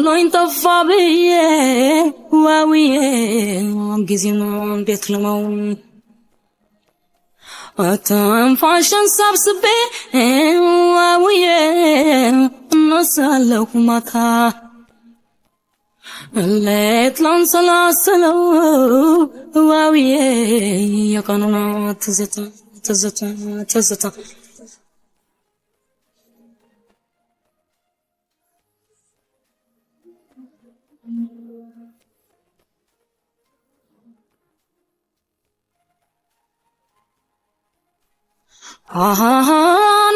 ጥሎኝ ጠፋ ብዬ ዋውዬ ጊዜን እንዴት ልመው ትንፋሽን ሰብስቤ ዋውዬ እነሳለሁ ማታ ሌት ላንሰላስለው ዋውዬ የቀኑን ትዝታ ትዝታ ትዝታ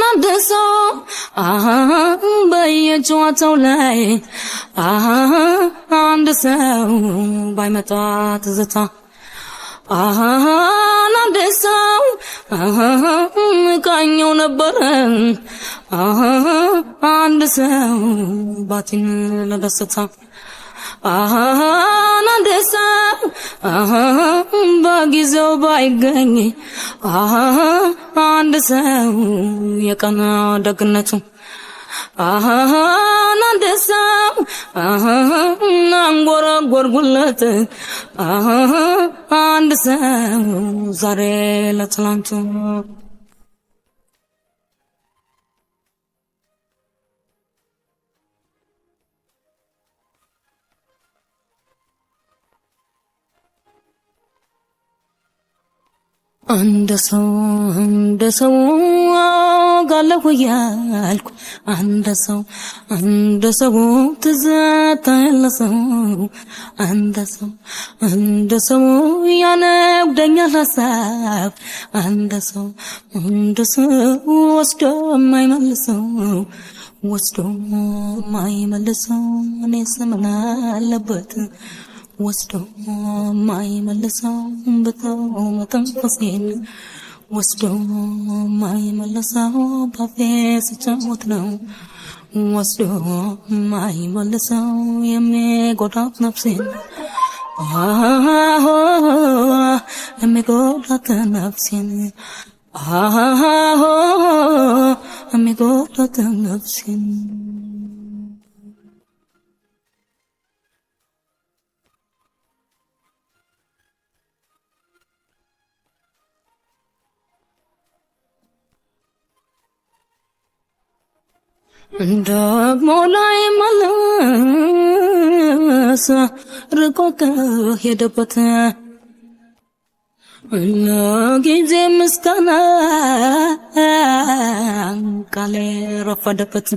ናደሰው በየጨዋታው ላይ አንድ ሰው ባይመጣ ትዝታ ናደሰው ቃኘው ነበረ አንድ ሰው ባቲን ለደስታ ናደሰው በጊዜው ባይገኝ አንድ ሰው የቀን ደግነቱ ናደሰው አንጎራጎርጉለት አንድ ሰው ዛሬ ለትላንቱ አንድ ሰው ጋለሁ ያልኩ አንድ ሰው ትዝታ ያለሰው አንድ ሰው ያነጉደኛል ሀሳብ አንድ ሰው ወስዶ የማይመልሰው እኔስ ምን አለበት ወስዶ የማይመልሰው በተው መተንፈሴን ወስዶ የማይመልሰው ባፌ ስጫወት ነው ወስዶ የማይመልሰው የሚጎዳት ነፍሴን የሚጎዳት ነፍሴን የሚጎዳት ነፍሴን ደግሞ ላይ መለስ ርቆ ከሄደበት ለጊዜ ምስጋና ቃሌ ረፈደበት